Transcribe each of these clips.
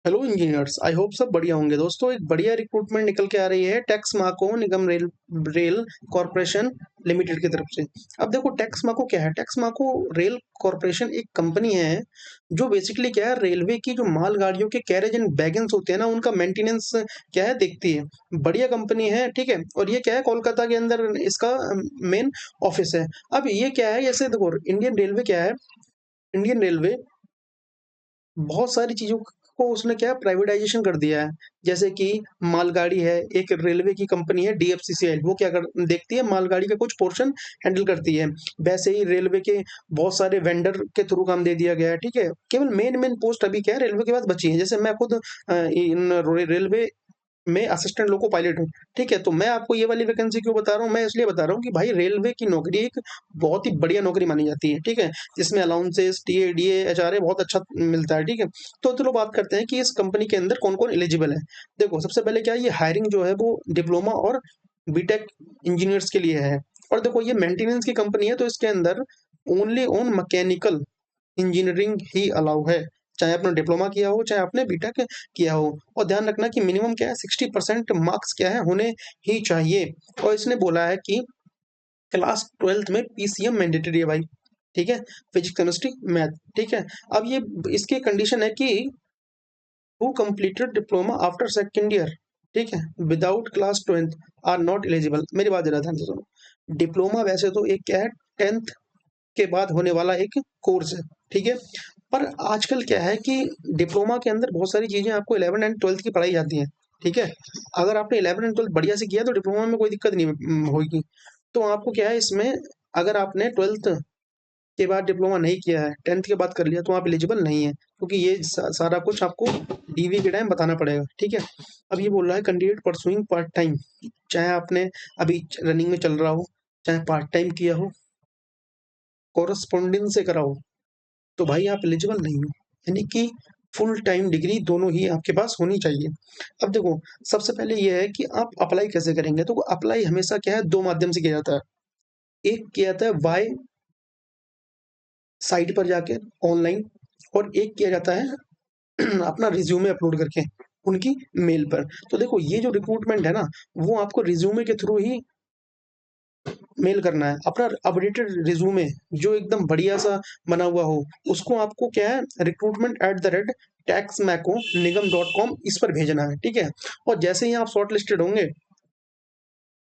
Hello engineers, I hope सब बढ़िया होंगे। दोस्तों, एक बढ़िया रिक्रूटमेंट निकल के आ रही है टैक्स माको निगम रेल कॉरपोरेशन लिमिटेड की तरफ से। अब देखो, टैक्स माको क्या है। टैक्स माको रेल कॉरपोरेशन एक कंपनी है जो बेसिकली क्या है, रेलवे की जो मालगाड़ियों के कैरेज एंड बैगन्स होते हैं ना, उनका मेंटेनेंस क्या है देखती है। बढ़िया कंपनी है, ठीक है। और ये क्या है, कोलकाता के अंदर इसका मेन ऑफिस है। अब ये क्या है, जैसे देखो, इंडियन रेलवे क्या है, इंडियन रेलवे बहुत सारी चीज़ों को उसने क्या प्राइवेटाइजेशन कर दिया है। जैसे कि मालगाड़ी है, एक रेलवे की कंपनी है डीएफसीसीआई, वो क्या कर देखती है, मालगाड़ी का कुछ पोर्शन हैंडल करती है। वैसे ही रेलवे के बहुत सारे वेंडर के थ्रू काम दे दिया गया है, ठीक है। केवल मेन पोस्ट अभी क्या है, रेलवे के पास बची है। जैसे मैं खुद इन रेलवे मैं असिस्टेंट लोको पायलट हूँ, ठीक है। तो मैं आपको ये वाली वैकेंसी क्यों बता रहा हूँ, मैं इसलिए बता रहा हूँ कि भाई रेलवे की नौकरी एक बहुत ही बढ़िया नौकरी मानी जाती है, ठीक है। जिसमें अलाउंसेस, टीए, डीए, एचआरए बहुत अच्छा मिलता है, ठीक है। तो चलो बात करते हैं कि इस कंपनी के अंदर कौन कौन एलिजिबल है। देखो, सबसे पहले क्या है, ये हायरिंग जो है वो डिप्लोमा और बीटेक इंजीनियर्स के लिए है। और देखो, ये मेंटेनेंस की कंपनी है, तो इसके अंदर only on mechanical engineering he allow है। चाहे आपने डिप्लोमा किया हो, चाहे आपने बीटेक किया हो। और ध्यान रखना कि मिनिमम क्या है, 60% मार्क्स क्या है, होने ही चाहिए। और इसने बोला है कि क्लास 12th में पीसीएम मैंडेटरी है भाई, ठीक है। फिजिक्स, केमिस्ट्री, मैथ, ठीक है। अब ये इसकी कंडीशन है कि who completed diploma after second year, ठीक है, without class 12th are not eligible. मेरी बात जरा ध्यान से सुनो। डिप्लोमा वैसे तो एक क्या है, 10th के बाद होने वाला एक कोर्स है, ठीक है। पर आजकल क्या है कि डिप्लोमा के अंदर बहुत सारी चीजें आपको 11 एंड 12th की पढ़ाई जाती हैं, ठीक है। अगर आपने 11 एंड 12th बढ़िया से किया तो डिप्लोमा में कोई दिक्कत नहीं होगी। तो आपको क्या है इसमें, अगर आपने 12th के बाद डिप्लोमा नहीं किया है, 10th के बाद कर लिया, तो आप एलिजिबल नहीं है, क्योंकि ये सारा कुछ आपको डीवी के टाइम बताना पड़ेगा, ठीक है। अब ये बोल रहा है कैंडिडेट परसुइंग पार्ट टाइम, चाहे आपने अभी रनिंग में चल रहा हो, चाहे पार्ट टाइम किया हो, कोरस्पोंडेंस से करा हो, तो भाई आप एलिजिबल नहीं हो। यानी कि फुल टाइम डिग्री दोनों ही आपके पास होनी चाहिए। अब देखो, सबसे पहले ये है कि आप अप्लाई कैसे करेंगे। तो अप्लाई हमेशा क्या है, दो माध्यम से किया जाता है। एक किया जाता है वाई साइट पर जाके ऑनलाइन, और एक किया जाता है अपना रिज्यूमे अपलोड करके उनकी मेल पर। तो देखो, ये जो रिक्रूटमेंट है ना, वो आपको रिज्यूमे के थ्रू ही मेल करना है। अपना अपडेटेड रिज्यूमे जो एकदम बढ़िया सा बना हुआ हो, उसको आपको क्या है, recruitment@taxmaco.nigam.com इस पर भेजना है, ठीक है। और जैसे ही आप शॉर्ट लिस्टेड होंगे,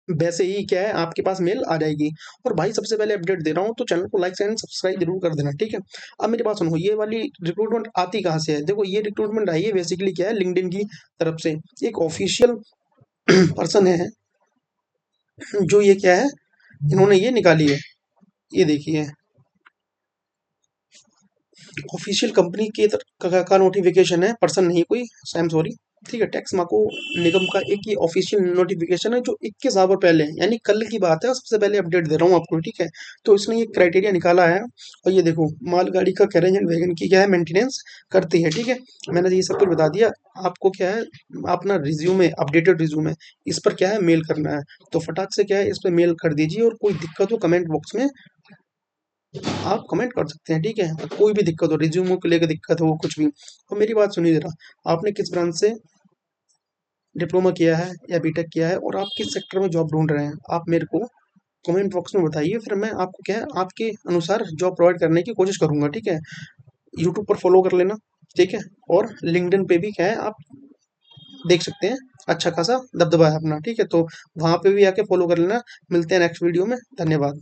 वैसे ही क्या है, आपके पास मेल आ जाएगी। और भाई सबसे पहले अपडेट दे रहा हूँ, तो चैनल को लाइक एंड सब्सक्राइब जरूर कर देना, ठीक है। अब मेरी बात सुनो, ये वाली रिक्रूटमेंट आती कहाँ से है। देखो, ये रिक्रूटमेंट आई है बेसिकली क्या है, लिंक्डइन की तरफ से। एक ऑफिशियल पर्सन है जो ये क्या है, इन्होंने ये निकाली है। ये देखिए, ऑफिशियल कंपनी के का नोटिफिकेशन है, पर्सन नहीं कोई, आई एम सॉरी, ठीक है। टैक्स माको निगम का एक ये ऑफिशियल नोटिफिकेशन है जो 21 आवर पहले है, यानी कल की बात है। सबसे पहले अपडेट दे रहा हूँ आपको, ठीक है। तो इसने ये क्राइटेरिया निकाला है। और ये देखो, मालगाड़ी का कैरेज एंड वैगन की क्या है, मेंटेनेंस करती है, ठीक है। मैंने ये सब कुछ बता दिया। आपको क्या है, अपना रिज्यूमे, अपडेटेड रिज्यूमे इस पर क्या है, मेल करना है। तो फटाक से क्या है, इस पर मेल कर दीजिए। और कोई दिक्कत हो, कमेंट बॉक्स में आप कमेंट कर सकते हैं, ठीक है। कोई भी दिक्कत हो, रिज्यूमो को लेकर दिक्कत हो, कुछ भी। और मेरी बात सुनिए जरा, आपने किस ब्रांच से डिप्लोमा किया है या बीटेक किया है, और आप किस सेक्टर में जॉब ढूंढ रहे हैं, आप मेरे को कमेंट बॉक्स में बताइए। फिर मैं आपको क्या है, आपके अनुसार जॉब प्रोवाइड करने की कोशिश करूंगा, ठीक है। यूट्यूब पर फॉलो कर लेना, ठीक है। और लिंक्डइन पे भी क्या है, आप देख सकते हैं, अच्छा खासा दबदबा है अपना, ठीक है। तो वहां पे भी आके फॉलो कर लेना। मिलते हैं नेक्स्ट वीडियो में, धन्यवाद।